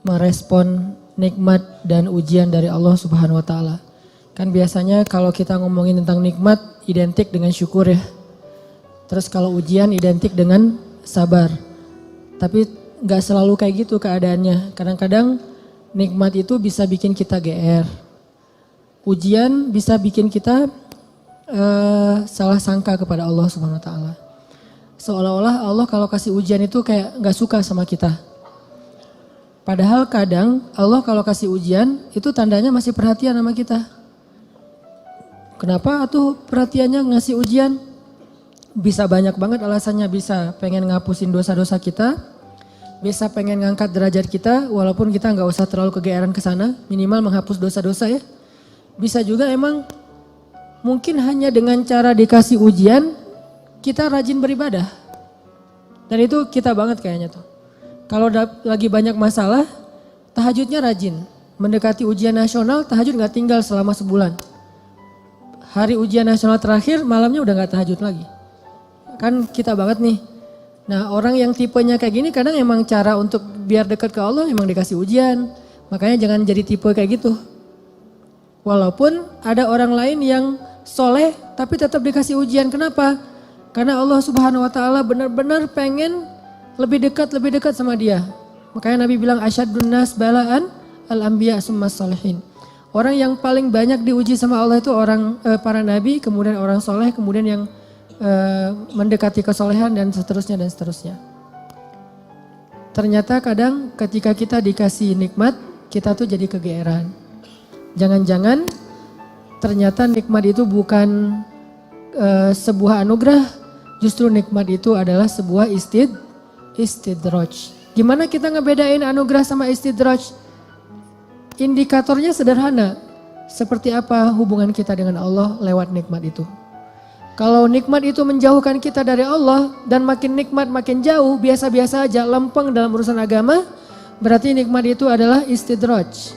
merespon nikmat dan ujian dari Allah Subhanahu wa taala. Kan biasanya kalau kita ngomongin tentang nikmat identik dengan syukur ya. Terus kalau ujian identik dengan sabar. Tapi gak selalu kayak gitu keadaannya. Kadang-kadang nikmat itu bisa bikin kita GR. Ujian bisa bikin kita salah sangka kepada Allah Subhanahu wa taala. Seolah-olah Allah kalau kasih ujian itu kayak gak suka sama kita. Padahal kadang Allah kalau kasih ujian itu tandanya masih perhatian sama kita. Kenapa tuh perhatiannya ngasih ujian? Bisa banyak banget alasannya, bisa pengen ngapusin dosa-dosa kita, bisa pengen ngangkat derajat kita walaupun kita nggak usah terlalu kegeeran ke sana, minimal menghapus dosa-dosa ya. Bisa juga emang mungkin hanya dengan cara dikasih ujian kita rajin beribadah. Dan itu kita banget kayaknya tuh. Kalau lagi banyak masalah, tahajudnya rajin. Mendekati ujian nasional, tahajud nggak tinggal selama sebulan. Hari ujian nasional terakhir, malamnya udah nggak tahajud lagi. Kan kita banget nih. Nah orang yang tipenya kayak gini kadang emang cara untuk biar dekat ke Allah emang dikasih ujian. Makanya jangan jadi tipe kayak gitu. Walaupun ada orang lain yang soleh tapi tetap dikasih ujian. Kenapa? Karena Allah Subhanahu wa taala benar-benar pengen lebih dekat sama dia. Makanya Nabi bilang asyadun nas balaan al-anbiya summas salihin. Orang yang paling banyak diuji sama Allah itu orang para nabi, kemudian orang soleh, kemudian yang mendekati kesolehan dan seterusnya dan seterusnya. Ternyata kadang ketika kita dikasih nikmat, kita tuh jadi kegeeran. Jangan-jangan ternyata nikmat itu bukan sebuah anugerah, justru nikmat itu adalah sebuah istidraj. Gimana kita ngebedain anugerah sama istidraj? Indikatornya sederhana. Seperti apa hubungan kita dengan Allah lewat nikmat itu. Kalau nikmat itu menjauhkan kita dari Allah dan makin nikmat makin jauh, biasa-biasa aja, lempeng dalam urusan agama, berarti nikmat itu adalah istidraj.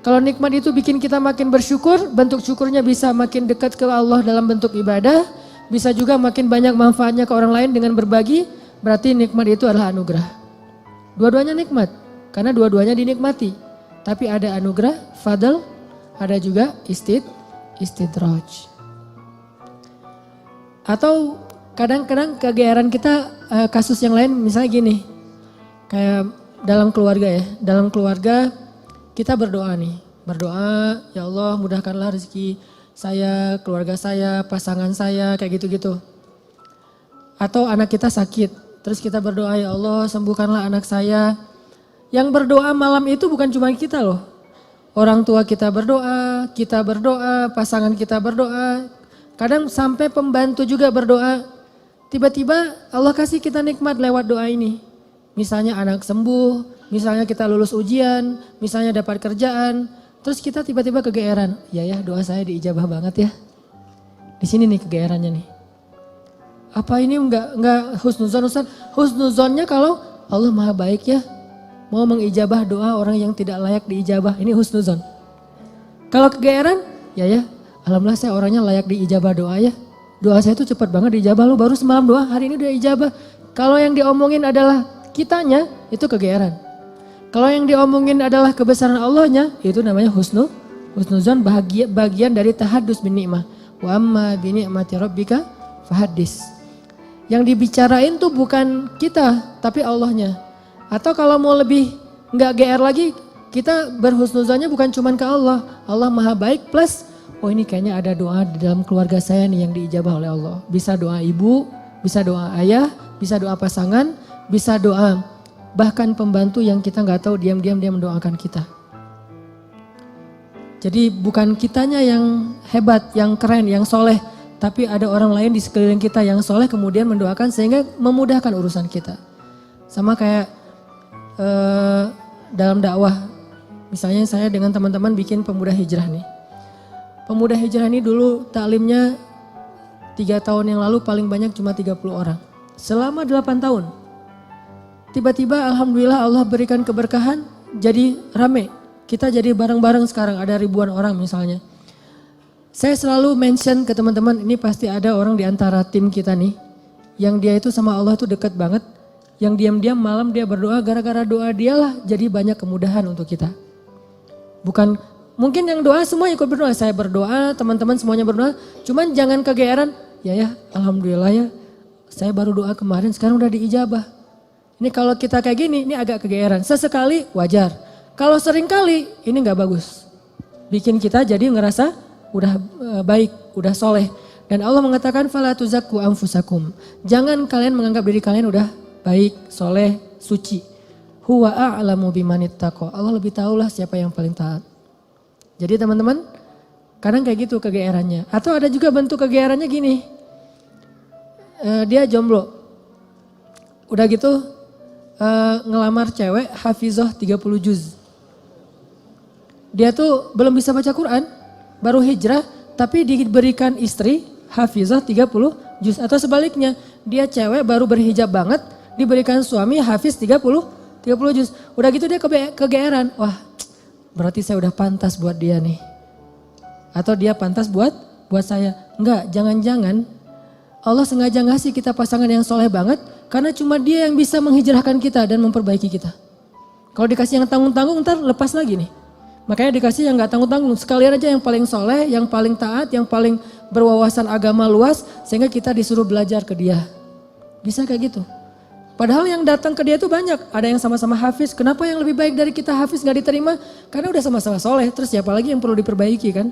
Kalau nikmat itu bikin kita makin bersyukur, bentuk syukurnya bisa makin dekat ke Allah dalam bentuk ibadah, bisa juga makin banyak manfaatnya ke orang lain dengan berbagi, berarti nikmat itu adalah anugerah. Dua-duanya nikmat, karena dua-duanya dinikmati. Tapi ada anugerah, fadl, ada juga istidraj. Atau kadang-kadang kegeeran kita kasus yang lain misalnya gini. Kayak dalam keluarga ya, dalam keluarga kita berdoa nih. Berdoa, ya Allah mudahkanlah rezeki saya, keluarga saya, pasangan saya, kayak gitu-gitu. Atau anak kita sakit, terus kita berdoa, ya Allah sembuhkanlah anak saya. Yang berdoa malam itu bukan cuma kita loh. Orang tua kita berdoa, pasangan kita berdoa. Kadang sampai pembantu juga berdoa. Tiba-tiba Allah kasih kita nikmat lewat doa ini. Misalnya anak sembuh, misalnya kita lulus ujian, misalnya dapat kerjaan. Terus kita tiba-tiba kegeeran. Ya doa saya diijabah banget ya. Di sini nih kegeerannya nih. Apa ini enggak husnuzon Ustaz? Husnuzonnya kalau Allah maha baik ya. Mau mengijabah doa orang yang tidak layak diijabah. Ini husnuzon. Kalau kegeeran, ya. Alhamdulillah saya orangnya layak diijabah doa ya. Doa saya itu cepat banget diijabah. Lu baru semalam doa, hari ini udah ijabah. Kalau yang diomongin adalah kitanya, itu kegeeran. Kalau yang diomongin adalah kebesaran Allahnya, itu namanya husnuzon, bagian dari tahadus bin ni'mah. Wa amma bi ni'mati rabbika fahaddis. Yang dibicarain tuh bukan kita, tapi Allahnya. Atau kalau mau lebih nggak GR lagi, kita berhusnuzonnya bukan cuman ke Allah. Allah maha baik plus, oh ini kayaknya ada doa di dalam keluarga saya nih yang diijabah oleh Allah. Bisa doa ibu, bisa doa ayah, bisa doa pasangan, bisa doa bahkan pembantu yang kita nggak tahu diam-diam dia mendoakan kita. Jadi bukan kitanya yang hebat, yang keren, yang soleh. Tapi ada orang lain di sekeliling kita yang soleh kemudian mendoakan sehingga memudahkan urusan kita. Sama kayak dalam dakwah, misalnya saya dengan teman-teman bikin pemuda hijrah nih. Pemuda hijrah ini dulu taklimnya 3 tahun yang lalu paling banyak cuma 30 orang. Selama 8 tahun. Tiba-tiba alhamdulillah Allah berikan keberkahan jadi rame. Kita jadi bareng-bareng sekarang ada ribuan orang misalnya. Saya selalu mention ke teman-teman ini pasti ada orang di antara tim kita nih. Yang dia itu sama Allah itu dekat banget. yang diam-diam malam dia berdoa, gara-gara doa dialah jadi banyak kemudahan untuk kita. Bukan, mungkin yang doa semua ikut berdoa, saya berdoa, teman-teman semuanya berdoa, cuman jangan kegeeran, ya alhamdulillah ya, saya baru doa kemarin sekarang udah diijabah. Ini kalau kita kayak gini, ini agak kegeeran, sesekali wajar. Kalau sering kali, ini gak bagus. Bikin kita jadi ngerasa udah baik, udah soleh. Dan Allah mengatakan, fala tuzakku anfusakum. Jangan kalian menganggap diri kalian udah baik, soleh, suci. Huwa a'lamu bimanittaqo. Allah lebih tahulah siapa yang paling taat. Jadi teman-teman, kadang kayak gitu kegeerannya. Atau ada juga bentuk kegeerannya gini. Dia jomblo. Udah gitu ngelamar cewek hafizah 30 juz. Dia tuh belum bisa baca Quran, baru hijrah, tapi diberikan istri hafizah 30 juz. Atau sebaliknya, dia cewek baru berhijab banget, diberikan suami hafiz 30 juz. Udah gitu dia kegeeran, wah berarti saya udah pantas buat dia nih. Atau dia pantas buat saya. Enggak, jangan-jangan Allah sengaja ngasih kita pasangan yang soleh banget, karena cuma dia yang bisa menghijrahkan kita dan memperbaiki kita. Kalau dikasih yang tanggung-tanggung ntar lepas lagi nih. Makanya dikasih yang gak tanggung-tanggung, sekalian aja yang paling soleh, yang paling taat, yang paling berwawasan agama luas, sehingga kita disuruh belajar ke dia. Bisa kayak gitu. Padahal yang datang ke dia itu banyak, ada yang sama-sama hafiz, kenapa yang lebih baik dari kita hafiz gak diterima? Karena udah sama-sama soleh, terus siapa lagi yang perlu diperbaiki kan?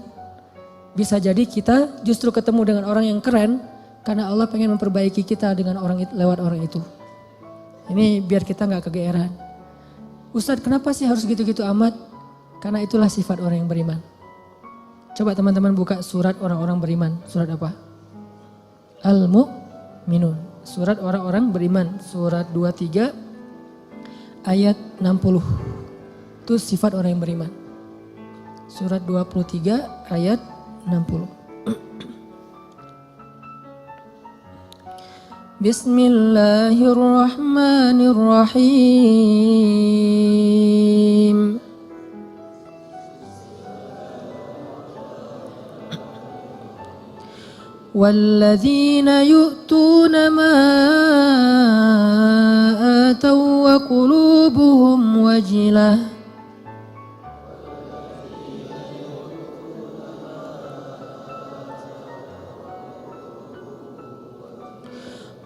Bisa jadi kita justru ketemu dengan orang yang keren, karena Allah pengen memperbaiki kita dengan lewat orang itu. Ini biar kita gak kegeeran. Ustadz kenapa sih harus gitu-gitu amat? Karena itulah sifat orang yang beriman. Coba teman-teman buka surat orang-orang beriman. Surat apa? Al-Mu'minun. Surat orang-orang beriman. Surat 23 ayat 60. Itu sifat orang yang beriman. Surat 23 ayat 60. Bismillahirrahmanirrahim. والذين يؤتون ما آتوا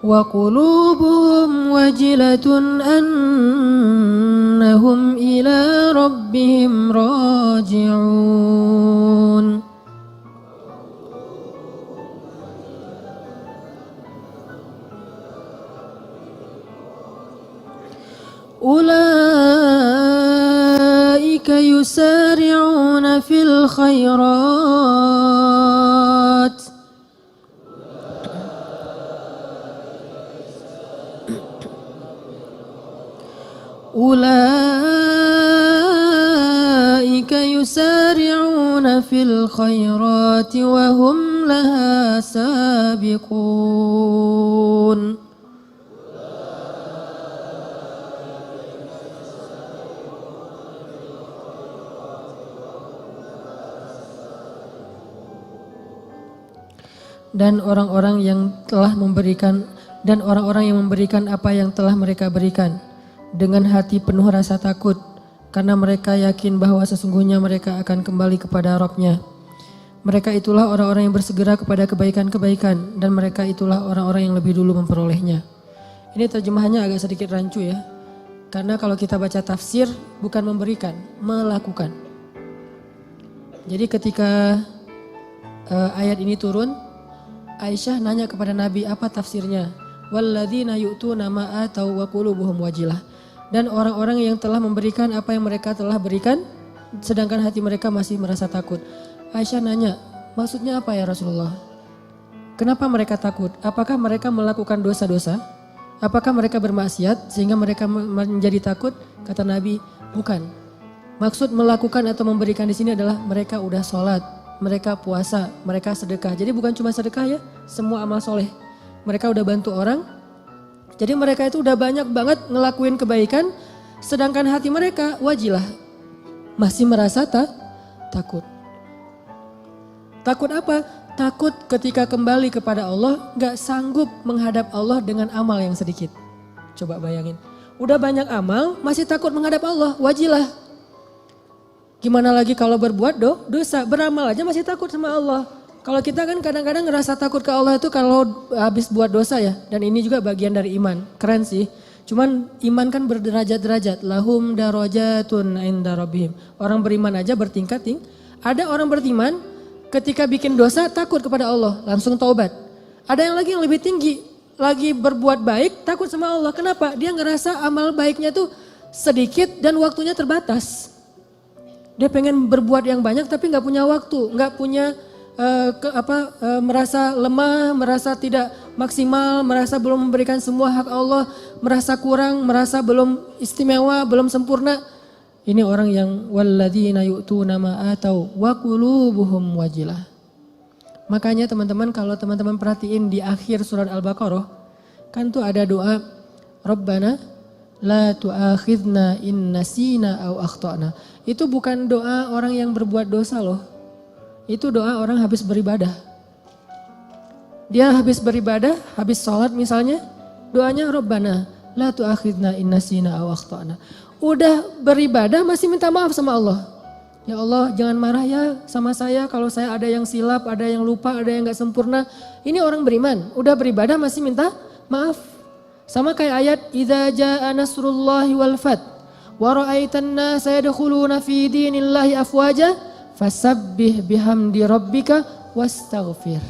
وقلوبهم وجلة أنهم إلى ربهم راجعون. أولئك يسارعون في الخيرات وهم لها سابقون. Dan orang-orang yang memberikan apa yang telah mereka berikan dengan hati penuh rasa takut, karena mereka yakin bahwa sesungguhnya mereka akan kembali kepada Rabb-Nya. Mereka itulah orang-orang yang bersegera kepada kebaikan-kebaikan, dan mereka itulah orang-orang yang lebih dulu memperolehnya. Ini terjemahannya agak sedikit rancu ya, karena kalau kita baca tafsir bukan memberikan, melakukan. Jadi ketika ayat ini turun, Aisyah nanya kepada Nabi apa tafsirnya. Walladzina yu'tuna ma atau wa qulubuhum wajilah. Dan orang-orang yang telah memberikan apa yang mereka telah berikan, sedangkan hati mereka masih merasa takut. Aisyah nanya, maksudnya apa ya Rasulullah? Kenapa mereka takut? Apakah mereka melakukan dosa-dosa? Apakah mereka bermaksiat sehingga mereka menjadi takut? Kata Nabi, bukan. Maksud melakukan atau memberikan di sini adalah mereka udah sholat, mereka puasa, mereka sedekah. Jadi bukan cuma sedekah ya, semua amal soleh. Mereka udah bantu orang, jadi mereka itu udah banyak banget ngelakuin kebaikan, sedangkan hati mereka wajilah, masih merasa takut. Takut apa? Takut ketika kembali kepada Allah, gak sanggup menghadap Allah dengan amal yang sedikit. Coba bayangin. Udah banyak amal masih takut menghadap Allah, wajilah. Gimana lagi kalau berbuat dosa, beramal aja masih takut sama Allah. Kalau kita kan kadang-kadang ngerasa takut ke Allah itu kalau habis buat dosa ya. Dan ini juga bagian dari iman, keren sih. Cuman iman kan berderajat-derajat. Lahum darajatun inda rabbihim. Orang beriman aja bertingkat-tingkat. Ada orang beriman ketika bikin dosa takut kepada Allah, langsung taubat. Ada yang lagi yang lebih tinggi, lagi berbuat baik takut sama Allah. Kenapa? Dia ngerasa amal baiknya tuh sedikit dan waktunya terbatas. Dia pengen berbuat yang banyak tapi nggak punya waktu, nggak punya merasa lemah, merasa tidak maksimal, merasa belum memberikan semua hak Allah, merasa kurang, merasa belum istimewa, belum sempurna. Ini orang yang walladzina yu'tuna ma atau wa qulubuhum wajilah. Makanya teman-teman kalau teman-teman perhatiin di akhir surat Al-Baqarah kan tuh ada doa Rabbana la tu'akhidna in nasina aw akhtana. Itu bukan doa orang yang berbuat dosa loh. Itu doa orang habis beribadah. Dia habis beribadah, habis sholat misalnya, doanya Rabbana la tu'akhidna in nasina aw akhtana. Udah beribadah masih minta maaf sama Allah. Ya Allah jangan marah ya sama saya kalau saya ada yang silap, ada yang lupa, ada yang gak sempurna. Ini orang beriman, udah beribadah masih minta maaf. Sama kayak ayat idza jaa nasrullahi wal fath wa ra'aitan nasa yadkhuluna fi dinillahi afwaja fasabbih bihamdi rabbika wastaghfir.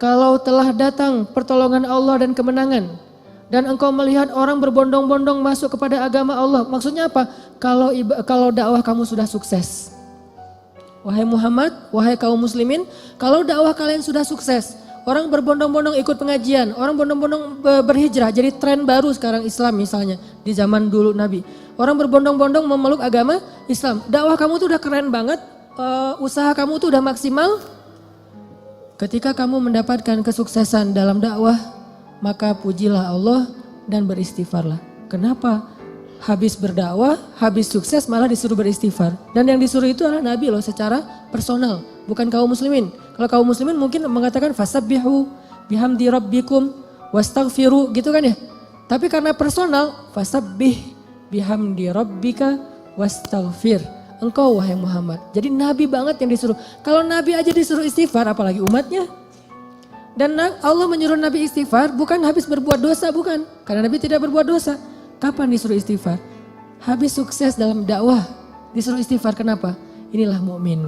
Kalau telah datang pertolongan Allah dan kemenangan dan engkau melihat orang berbondong-bondong masuk kepada agama Allah, maksudnya apa? Kalau dakwah kamu sudah sukses. Wahai Muhammad, wahai kaum muslimin, kalau dakwah kalian sudah sukses, orang berbondong-bondong ikut pengajian, orang berbondong-bondong berhijrah, jadi tren baru sekarang Islam misalnya di zaman dulu Nabi. Orang berbondong-bondong memeluk agama Islam. Dakwah kamu tuh udah keren banget, usaha kamu tuh udah maksimal. Ketika kamu mendapatkan kesuksesan dalam dakwah, maka pujilah Allah dan beristighfarlah. Kenapa? Habis berdakwah, habis sukses malah disuruh beristighfar. Dan yang disuruh itu adalah Nabi loh secara personal, bukan kaum muslimin. Kalau kaum muslimin mungkin mengatakan fasabbihu bihamdi rabbikum wastaghfiru gitu kan ya. Tapi karena personal, fasabbih bihamdi rabbika wastaghfir. Engkau wahai Muhammad. Jadi Nabi banget yang disuruh. Kalau Nabi aja disuruh istighfar apalagi umatnya. Dan Allah menyuruh Nabi istighfar bukan habis berbuat dosa, bukan. Karena Nabi tidak berbuat dosa. Kapan disuruh istighfar? Habis sukses dalam dakwah disuruh istighfar. Kenapa? Inilah mukmin.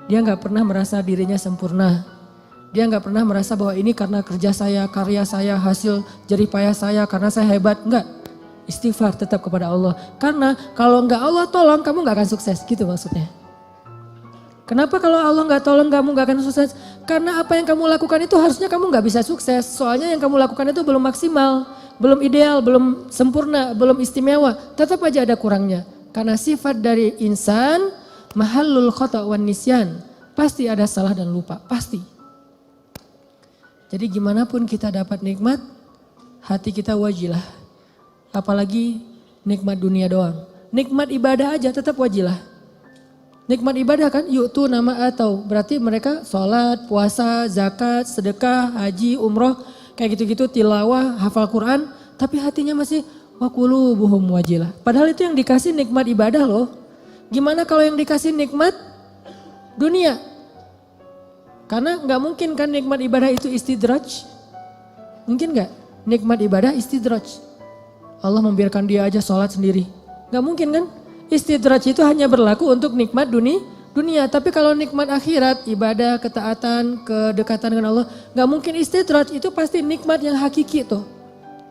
Dia nggak pernah merasa dirinya sempurna. Dia nggak pernah merasa bahwa ini karena kerja saya, karya saya, hasil jerih payah saya, karena saya hebat. Enggak. Istighfar tetap kepada Allah. Karena kalau nggak Allah tolong kamu nggak akan sukses. Gitu maksudnya. Kenapa kalau Allah nggak tolong kamu nggak akan sukses? Karena apa yang kamu lakukan itu harusnya kamu nggak bisa sukses. Soalnya yang kamu lakukan itu belum maksimal, belum ideal, belum sempurna, belum istimewa. Tetap aja ada kurangnya. Karena sifat dari insan mahallul khata' wan nisyan. Pasti ada salah dan lupa, pasti. Jadi gimana pun kita dapat nikmat, hati kita wajilah. Apalagi nikmat dunia doang. Nikmat ibadah aja tetap wajilah. Nikmat ibadah kan yu'tu nama atau berarti mereka sholat, puasa, zakat, sedekah, haji, umroh, kayak gitu-gitu, tilawah, hafal Quran, tapi hatinya masih wa qulubuhum wajilah. Padahal itu yang dikasih nikmat ibadah loh. Gimana kalau yang dikasih nikmat dunia? Karena nggak mungkin kan nikmat ibadah itu istidraj. Mungkin nggak? Nikmat ibadah istidraj. Allah membiarkan dia aja sholat sendiri. Gak mungkin kan? Istidraj itu hanya berlaku untuk nikmat dunia. Tapi kalau nikmat akhirat, ibadah, ketaatan, kedekatan dengan Allah. Gak mungkin istidraj, itu pasti nikmat yang hakiki tuh.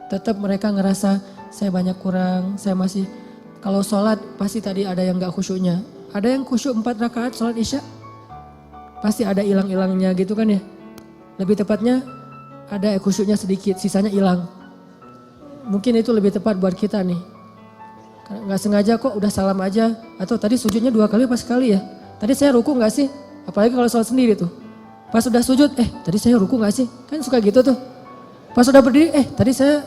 Tetap mereka ngerasa saya banyak kurang, saya masih. Kalau sholat pasti tadi ada yang gak khusyuknya. Ada yang khusyuk 4 rakaat sholat isya. Pasti ada hilang-hilangnya gitu kan ya. Lebih tepatnya ada khusyuknya sedikit, sisanya hilang. Mungkin itu lebih tepat buat kita nih. Gak sengaja kok udah salam aja. Atau tadi sujudnya 2 kali pas sekali ya. Tadi saya ruku gak sih? Apalagi kalau sholat sendiri tuh. Pas udah sujud, tadi saya ruku gak sih? Kan suka gitu tuh. Pas udah berdiri, tadi saya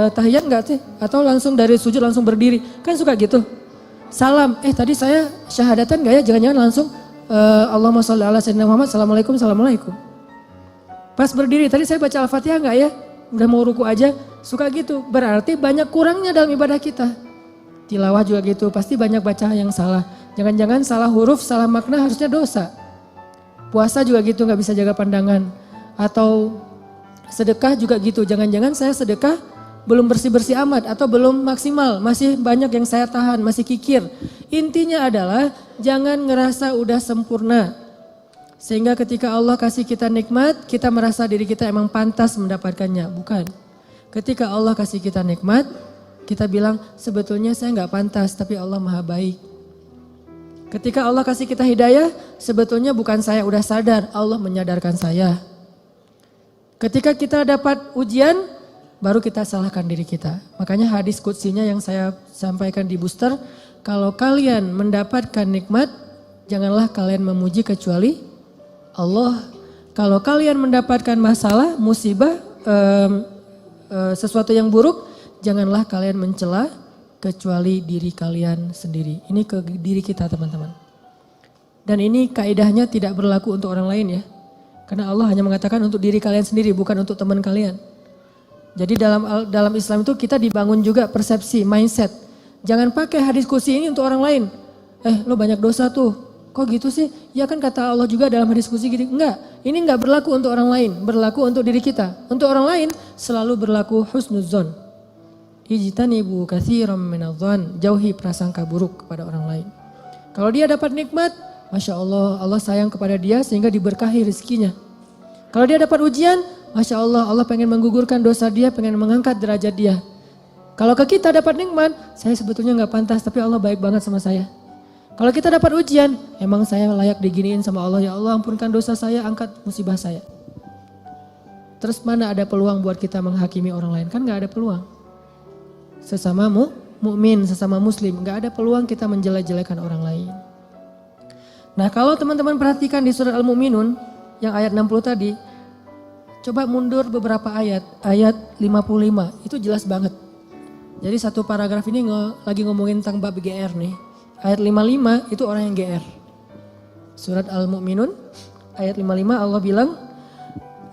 tahiyat gak sih? Atau langsung dari sujud langsung berdiri. Kan suka gitu. Salam, tadi saya syahadatan gak ya? Jangan-jangan langsung Allahumma sholli ala sayyidina Muhammad, assalamualaikum, assalamualaikum. Pas berdiri, tadi saya baca Al-Fatihah gak ya? udah mau ruku aja suka gitu. Berarti banyak kurangnya dalam ibadah kita. Tilawah juga gitu, pasti banyak baca yang salah. Jangan-jangan salah huruf, salah makna harusnya dosa. Puasa juga gitu, gak bisa jaga pandangan. Atau sedekah juga gitu, jangan-jangan saya sedekah belum bersih-bersih amat atau belum maksimal. Masih banyak yang saya tahan, masih kikir. Intinya adalah jangan ngerasa udah sempurna. Sehingga ketika Allah kasih kita nikmat, kita merasa diri kita emang pantas mendapatkannya. Bukan. Ketika Allah kasih kita nikmat, kita bilang sebetulnya saya gak pantas tapi Allah maha baik. Ketika Allah kasih kita hidayah, sebetulnya bukan saya udah sadar, Allah menyadarkan saya. Ketika kita dapat ujian, baru kita salahkan diri kita. Makanya hadis qudsinya yang saya sampaikan di booster, kalau kalian mendapatkan nikmat, janganlah kalian memuji kecuali Allah. Kalau kalian mendapatkan masalah, musibah, sesuatu yang buruk, janganlah kalian mencela kecuali diri kalian sendiri. Ini ke diri kita teman-teman. Dan ini kaidahnya tidak berlaku untuk orang lain ya. Karena Allah hanya mengatakan untuk diri kalian sendiri, bukan untuk teman kalian. Jadi dalam Islam itu kita dibangun juga persepsi, mindset. Jangan pakai hadis qudsi ini untuk orang lain. Lo banyak dosa tuh, kok gitu sih? Ya kan kata Allah juga dalam hadis qudsi gitu. Enggak, ini enggak berlaku untuk orang lain, berlaku untuk diri kita. Untuk orang lain selalu berlaku husnuzon. Ijtanibu katsiran minadh-dhon, jauhi prasangka buruk kepada orang lain. Kalau dia dapat nikmat, Masya Allah, Allah sayang kepada dia sehingga diberkahi rezekinya. Kalau dia dapat ujian, Masya Allah, Allah pengen menggugurkan dosa dia, pengen mengangkat derajat dia. Kalau ke kita dapat nikmat, saya sebetulnya gak pantas tapi Allah baik banget sama saya. Kalau kita dapat ujian, emang saya layak diginiin sama Allah. Ya Allah ampunkan dosa saya, angkat musibah saya. Terus mana ada peluang buat kita menghakimi orang lain? Kan gak ada peluang. Sesama mukmin, sesama muslim, gak ada peluang kita menjelek-jelekan orang lain. Nah kalau teman-teman perhatikan di surat Al-Mu'minun yang ayat 60 tadi, coba mundur beberapa ayat 55 itu jelas banget. Jadi satu paragraf ini lagi ngomongin tentang bab GR nih. Ayat 55 itu orang yang GR. Surat Al-Mu'minun ayat 55 Allah bilang,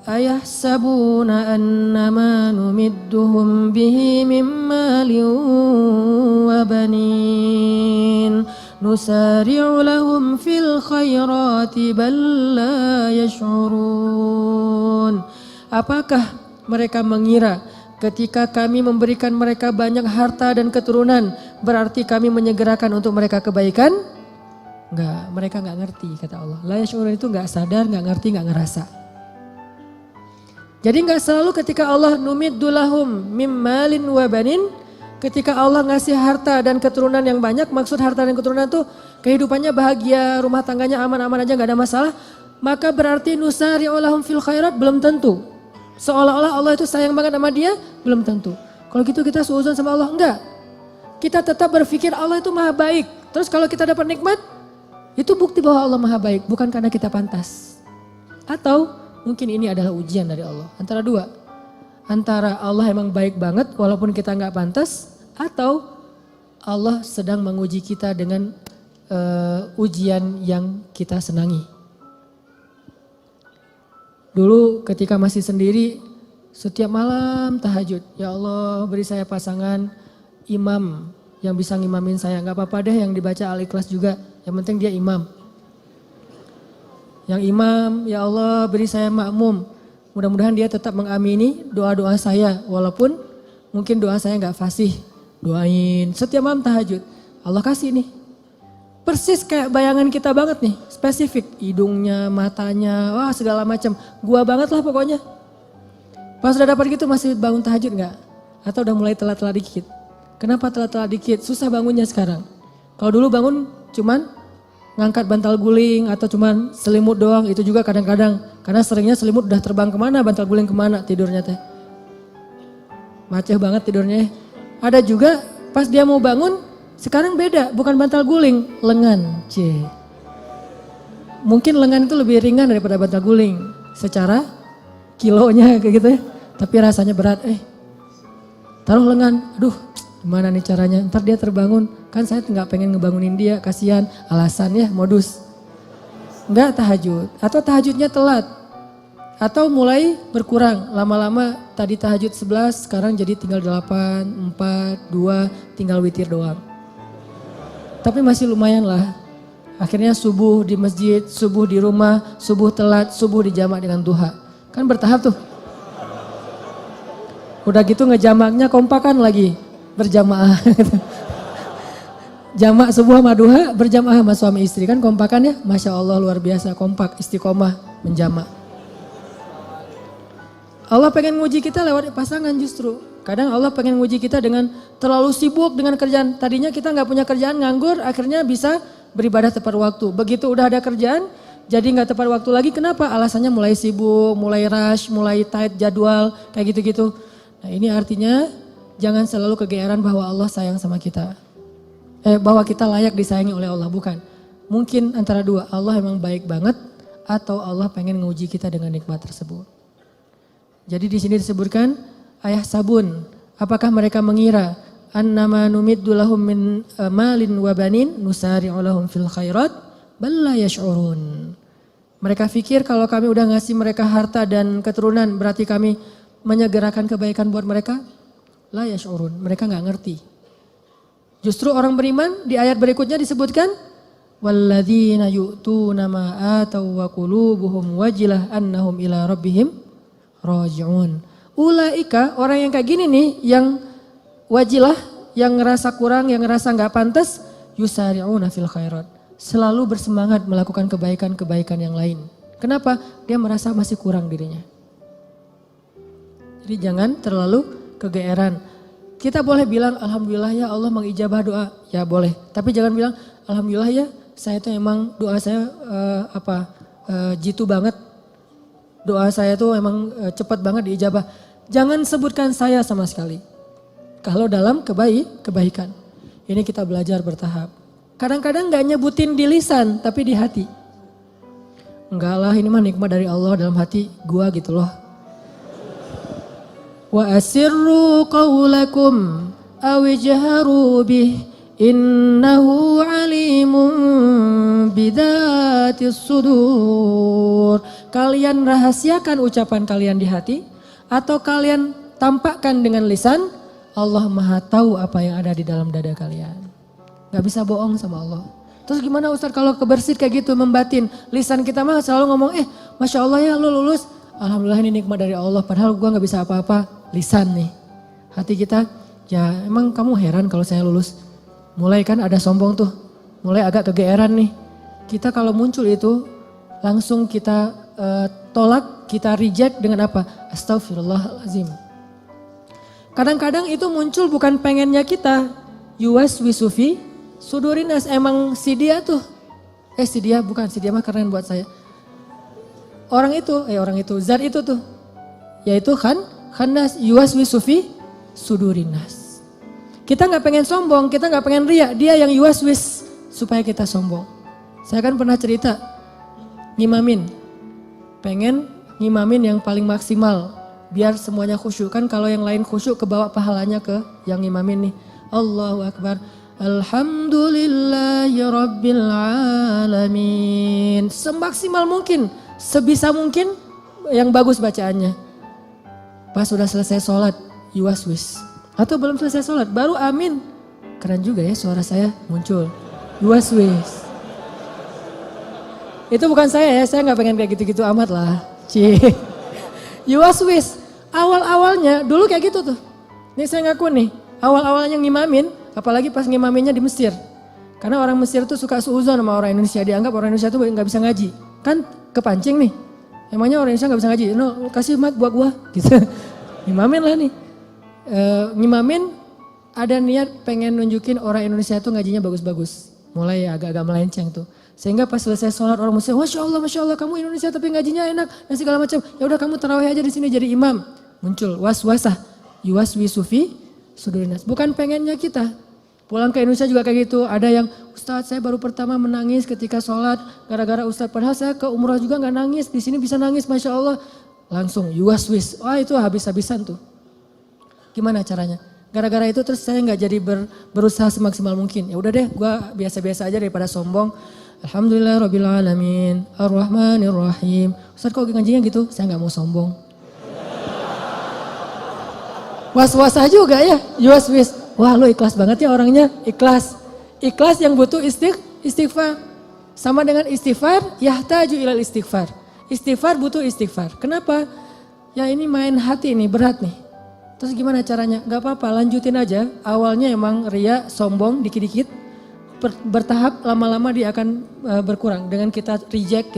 ayahsabuna annama numidduhum bihi min malin wa banin nusari'u lahum fil khairati bal la yash'urun. Apakah mereka mengira ketika kami memberikan mereka banyak harta dan keturunan berarti kami menyegerakan untuk mereka kebaikan? Enggak, mereka enggak ngerti kata Allah. La yash'urun itu enggak sadar, enggak ngerti, enggak ngerasa. Jadi enggak selalu ketika Allah numiddu lahum mim malin wa banin, ketika Allah ngasih harta dan keturunan yang banyak, maksud harta dan keturunan tuh kehidupannya bahagia, rumah tangganya aman-aman aja enggak ada masalah, maka berarti nusari'u lahum fil khairat belum tentu. Seolah-olah Allah itu sayang banget sama dia, belum tentu. Kalau gitu kita suudzon sama Allah, enggak. Kita tetap berpikir Allah itu maha baik. Terus kalau kita dapat nikmat, itu bukti bahwa Allah maha baik, bukan karena kita pantas. Atau mungkin ini adalah ujian dari Allah. Antara dua. Antara Allah emang baik banget walaupun kita enggak pantas, atau Allah sedang menguji kita dengan ujian yang kita senangi. Dulu ketika masih sendiri, setiap malam tahajud, ya Allah beri saya pasangan imam yang bisa ngimamin saya. Gak apa-apa deh yang dibaca Al-Ikhlas juga, yang penting dia imam. Yang imam, ya Allah beri saya makmum. Mudah-mudahan dia tetap mengamini doa-doa saya, walaupun mungkin doa saya gak fasih. Doain, setiap malam tahajud, Allah kasih nih. Persis kayak bayangan kita banget nih, spesifik. Hidungnya, matanya, wah segala macam. Gua banget lah pokoknya. Pas udah dapat gitu masih bangun tahajud gak? Atau udah mulai telat-telat dikit? Kenapa telat-telat dikit? Susah bangunnya sekarang. Kalau dulu bangun cuman ngangkat bantal guling atau cuman selimut doang. Itu juga kadang-kadang. Karena seringnya selimut udah terbang kemana, bantal guling kemana tidurnya teh. Macet banget tidurnya. Ada juga pas dia mau bangun, sekarang beda, bukan bantal guling, lengan. Mungkin lengan itu lebih ringan daripada bantal guling. Secara kilonya kayak gitu ya. Tapi rasanya berat. Taruh lengan, aduh gimana nih caranya. Ntar dia terbangun, kan saya nggak pengen ngebangunin dia, kasihan. Alasan ya modus. Enggak tahajud, atau tahajudnya telat. Atau mulai berkurang, lama-lama tadi tahajud 11, sekarang jadi tinggal 8, 4, 2, tinggal witir doang. Tapi masih lumayan lah. Akhirnya subuh di masjid, subuh di rumah, subuh telat, subuh dijamak dengan duha. Kan bertahap tuh. Udah gitu ngejamaknya kompakan lagi, berjamaah. Jamak subuh sama duha berjamaah sama suami istri, kan kompakan ya. Masya Allah luar biasa, kompak, istiqomah, menjamak. Allah pengen nguji kita lewat pasangan justru. Kadang Allah pengen nguji kita dengan terlalu sibuk dengan kerjaan. Tadinya kita nggak punya kerjaan, nganggur, akhirnya bisa beribadah tepat waktu. Begitu udah ada kerjaan, jadi nggak tepat waktu lagi. Kenapa? Alasannya mulai sibuk, mulai rush, mulai tight jadwal, kayak gitu-gitu. Nah ini artinya jangan selalu kegeeran bahwa Allah sayang sama kita. Bahwa kita layak disayangi oleh Allah, bukan. Mungkin antara dua, Allah emang baik banget atau Allah pengen nguji kita dengan nikmat tersebut. Jadi di sini disebutkan ayah sabun, apakah mereka mengira annama numiddu lahum min malin wa banin nusari'u lahum fil khairat bal la yash'urun. Mereka pikir kalau kami udah ngasih mereka harta dan keturunan berarti kami menyegerakan kebaikan buat mereka? La yash'urun, mereka enggak ngerti. Justru orang beriman di ayat berikutnya disebutkan walladzina yu'tuna ma ataw wa qulubuhum wajilah annahum ila rabbihim raji'un. Ulaika orang yang kayak gini nih, yang wajilah, yang ngerasa kurang, yang ngerasa nggak pantas, yusari'una fil khairat. Selalu bersemangat melakukan kebaikan-kebaikan yang lain. Kenapa? Dia merasa masih kurang dirinya. Jadi jangan terlalu kegeeran. Kita boleh bilang alhamdulillah ya Allah mengijabah doa, ya boleh. Tapi jangan bilang alhamdulillah ya saya itu emang doa saya jitu banget. Doa saya tuh emang cepat banget diijabah. Jangan sebutkan saya sama sekali. Kalau dalam kebaikan. Ini kita belajar bertahap. Kadang-kadang gak nyebutin di lisan tapi di hati. Enggak lah ini mah nikmat dari Allah dalam hati gua gitu loh. Wa asirru qawlakum awijharu bih innahu alimun bidatis sudur. Kalian rahasiakan ucapan kalian di hati atau kalian tampakkan dengan lisan, Allah Maha tahu apa yang ada di dalam dada kalian. Gak bisa bohong sama Allah. Terus gimana Ustaz kalau kebersit kayak gitu membatin? Lisan kita mah selalu ngomong Masya Allah ya lu lulus. Alhamdulillah ini nikmat dari Allah padahal gua gak bisa apa-apa. Lisan nih. Hati kita ya emang kamu heran kalau saya lulus. Mulai kan ada sombong tuh. Mulai agak kegeeran nih. Kita kalau muncul itu langsung kita tolak, kita reject dengan apa? Astagfirullahaladzim. Kadang-kadang itu muncul bukan pengennya kita. Yuwaswisufi sudurinas, emang si dia tuh. Si dia bukan, si dia mah keren buat saya. Orang itu, zat itu tuh. Yaitu khannas yuwaswisufi sudurinas. Kita gak pengen sombong, kita gak pengen riak. Dia yang yuwaswis supaya kita sombong. Saya kan pernah cerita, ngimamin. Pengen ngimamin yang paling maksimal. Biar semuanya khusyuk. Kan kalau yang lain khusyuk kebawa pahalanya ke yang ngimamin nih. Allahu Akbar. Alhamdulillahi Rabbil Alamin. Semaksimal mungkin. Sebisa mungkin yang bagus bacaannya. Pas sudah selesai sholat, yuwaswis. Atau belum selesai sholat, baru amin. Keren juga ya suara saya muncul. Yuwaswis. Itu bukan saya gak pengen kayak gitu-gitu amat lah. Yuwaswis, awal-awalnya dulu kayak gitu tuh. Ini saya ngaku nih, awal-awalnya ngimamin, apalagi pas ngimaminnya di Mesir. Karena orang Mesir tuh suka suuzon sama orang Indonesia, dianggap orang Indonesia tuh gak bisa ngaji. Kan kepancing nih, emangnya orang Indonesia gak bisa ngaji, no kasih mic buat gua gitu. Ngimamin lah nih, ngimamin ada niat pengen nunjukin orang Indonesia tuh ngajinya bagus-bagus. Mulai agak-agak melenceng tuh. Sehingga pas selesai sholat orang muslim, Masya Allah kamu Indonesia tapi ngajinya enak dan segala macam. Ya udah kamu tarawih aja di sini jadi imam. Muncul waswasah, yuwaswisufi sudurinas. Bukan pengennya kita. Pulang ke Indonesia juga kayak gitu. Ada yang Ustadz saya baru pertama menangis ketika sholat gara-gara Ustadz. Padahal saya ke umrah juga gak nangis. Di sini bisa nangis Masya Allah. Langsung yuwaswis. Wah itu habis-habisan tuh. Gimana caranya? Gara-gara itu terus saya gak jadi berusaha semaksimal mungkin. Ya udah deh gue biasa-biasa aja daripada sombong. Alhamdulillah Rabbil Alamin, Ar-Rahmanir Rahim. Ustaz kok ngajinya gitu? Saya nggak mau sombong. Was-was juga ya, was-wis. Wah lo ikhlas banget ya orangnya, ikhlas. Ikhlas yang butuh istighfar. Sama dengan istighfar, yahtaju ilal istighfar. Istighfar butuh istighfar. Kenapa? Ya ini main hati nih, berat nih. Terus gimana caranya? Gak apa-apa, lanjutin aja. Awalnya emang ria, sombong, dikit-dikit. Bertahap, lama-lama dia akan berkurang. Dengan kita reject.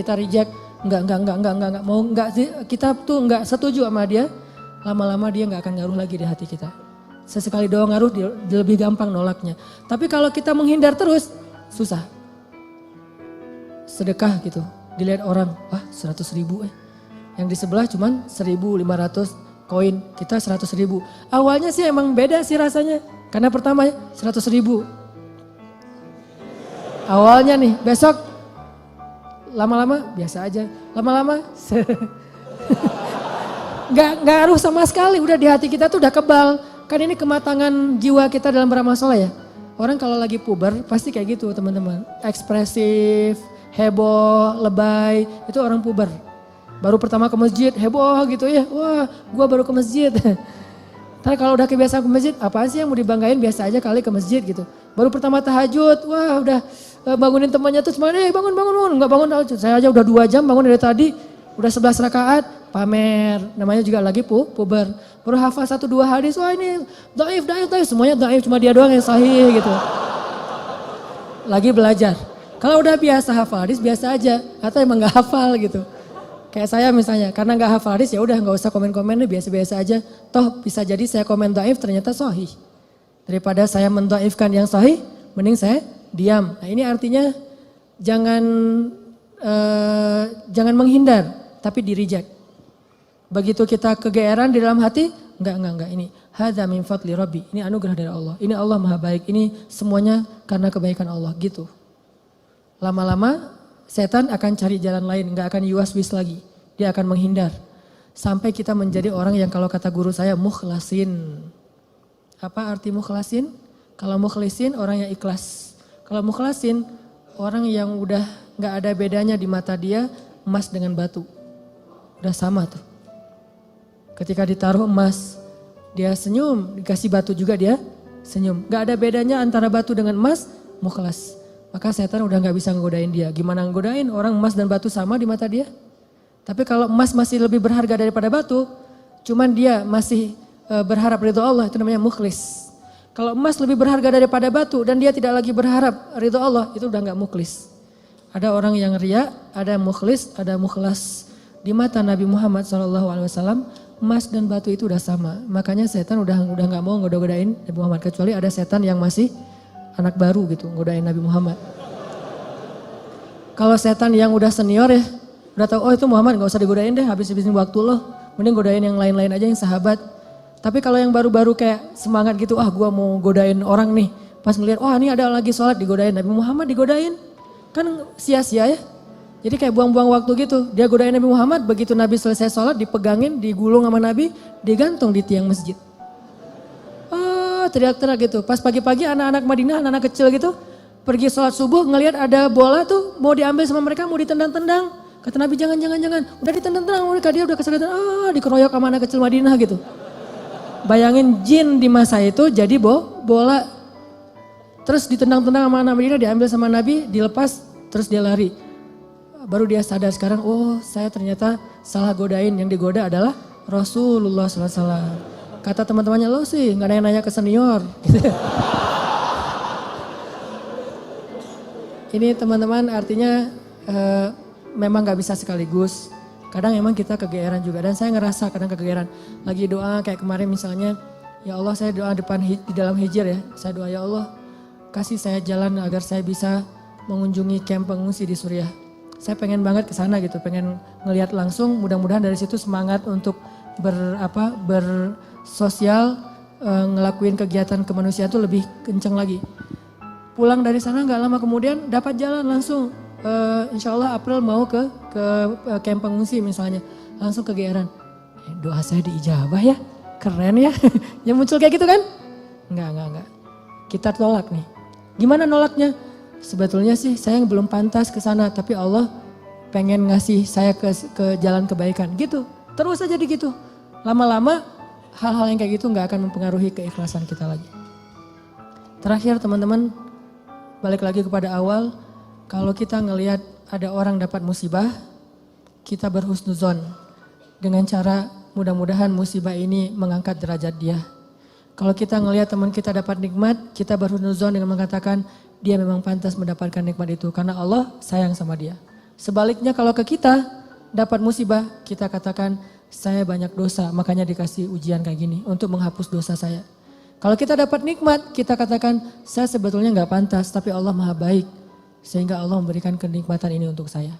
Enggak. Mau enggak, kita tuh enggak setuju sama dia. Lama-lama dia enggak akan ngaruh lagi di hati kita. Sesekali doang ngaruh, dia lebih gampang nolaknya. Tapi kalau kita menghindar terus, susah. Sedekah gitu, dilihat orang, wah 100.000 Yang di sebelah cuman 1.500 koin, kita 100.000. Awalnya sih emang beda sih rasanya. Karena pertama 100.000. Awalnya nih, besok lama-lama biasa aja. Lama-lama nggak ngaruh sama sekali. Udah di hati kita tuh udah kebal. Kan ini kematangan jiwa kita dalam beramal soleh ya. Orang kalau lagi puber pasti kayak gitu teman-teman. Ekspresif, heboh, lebay, itu orang puber. Baru pertama ke masjid, heboh gitu ya. Wah gua baru ke masjid. Tapi kalau udah kebiasaan ke masjid, apaan sih yang mau dibanggain, biasa aja kali ke masjid gitu. Baru pertama tahajud, wah udah bangunin temannya tuh semuanya, bangun. Enggak bangun, saya aja udah 2 jam bangun dari tadi. Udah 11 rakaat, pamer. Namanya juga lagi puber. Baru hafal 1-2 hadis, wah ini dhaif. Semuanya dhaif, cuma dia doang yang sahih gitu. Lagi belajar. Kalau udah biasa hafal hadis, biasa aja. Atau emang gak hafal gitu. Kayak saya misalnya, karena gak hafal hadis ya udah gak usah komen-komen deh, biasa-biasa aja. Toh bisa jadi saya komen dhaif ternyata sahih. Daripada saya mendhaifkan yang sahih, mending saya diam. Nah ini artinya jangan menghindar, tapi di-reject. Begitu kita kegeeran di dalam hati, enggak. Ini hadza min fadli rabbi. Ini anugerah dari Allah. Ini Allah Maha Baik. Ini semuanya karena kebaikan Allah gitu. Lama-lama setan akan cari jalan lain, enggak akan yuwas-wis lagi. Dia akan menghindar. Sampai kita menjadi orang yang kalau kata guru saya mukhlasin. Apa arti mukhlasin? Kalau mukhlisin orang yang ikhlas. Kalau mukhlasin orang yang udah enggak ada bedanya di mata dia emas dengan batu. Udah sama tuh. Ketika ditaruh emas, dia senyum, dikasih batu juga dia senyum. Gak ada bedanya antara batu dengan emas, mukhlas. Maka setan udah gak bisa ngegodain dia. Gimana ngegodain orang emas dan batu sama di mata dia? Tapi kalau emas masih lebih berharga daripada batu, cuman dia masih berharap ridho Allah, itu namanya mukhlis. Kalau emas lebih berharga daripada batu dan dia tidak lagi berharap ridho Allah, itu udah gak mukhlis. Ada orang yang riya, ada mukhlis, ada mukhlas. Di mata Nabi Muhammad SAW, emas dan batu itu udah sama. Makanya setan udah nggak mau godain Nabi Muhammad. Kecuali ada setan yang masih anak baru gitu, godain Nabi Muhammad. Kalau setan yang udah senior ya, udah tahu oh itu Muhammad nggak usah digodain deh, habis-habisin waktu lo. Mending godain yang lain-lain aja yang sahabat. Tapi kalau yang baru-baru kayak semangat gitu, gua mau godain orang nih. Pas ngeliat, ini ada lagi sholat digodain, Nabi Muhammad digodain. Kan sia-sia ya. Jadi kayak buang-buang waktu gitu. Dia godain Nabi Muhammad, begitu Nabi selesai sholat dipegangin, digulung sama Nabi, digantung di tiang masjid. Teriak-teriak gitu. Pas pagi-pagi anak-anak Madinah, anak-anak kecil gitu, pergi sholat subuh ngelihat ada bola tuh mau diambil sama mereka, mau ditendang-tendang. Kata Nabi jangan. Udah ditendang-tendang mereka, dia udah kesakitan, dikeroyok sama anak kecil Madinah gitu. Bayangin jin di masa itu jadi bola. Terus ditendang-tendang sama anak Madinah, diambil sama Nabi, dilepas, terus dia lari. Baru dia sadar sekarang, saya ternyata salah godain, yang digoda adalah Rasulullah SAW. Kata teman-temannya, lo sih gak nanya-nanya ke senior. Ini teman-teman artinya memang gak bisa sekaligus. Kadang emang kita kegeeran juga, dan saya ngerasa kadang kegeeran. Lagi doa kayak kemarin misalnya, ya Allah saya doa di dalam hijir ya. Saya doa ya Allah kasih saya jalan agar saya bisa mengunjungi kamp pengungsi di Suriah. Saya pengen banget ke sana gitu, pengen ngelihat langsung, mudah-mudahan dari situ semangat untuk bersosial, ngelakuin kegiatan kemanusiaan itu lebih kenceng lagi. Pulang dari sana gak lama kemudian dapat jalan langsung, insya Allah April mau ke kamp pengungsi misalnya, langsung kegeeran. Doa saya diijabah ya, keren ya, yang muncul kayak gitu kan? Enggak. Kita tolak nih. Gimana nolaknya? sebetulnya sih saya yang belum pantas ke sana, tapi Allah pengen ngasih saya ke jalan kebaikan gitu. Terus aja gitu. Lama-lama hal-hal yang kayak gitu nggak akan mempengaruhi keikhlasan kita lagi. Terakhir teman-teman, balik lagi kepada awal, kalau kita ngelihat ada orang dapat musibah, kita berhusnuzon dengan cara mudah-mudahan musibah ini mengangkat derajat dia. Kalau kita ngelihat teman kita dapat nikmat, kita berhusnuzon dengan mengatakan dia memang pantas mendapatkan nikmat itu karena Allah sayang sama dia. Sebaliknya kalau ke kita dapat musibah, kita katakan saya banyak dosa makanya dikasih ujian kayak gini untuk menghapus dosa saya. Kalau kita dapat nikmat, kita katakan saya sebetulnya nggak pantas tapi Allah maha baik sehingga Allah memberikan kenikmatan ini untuk saya.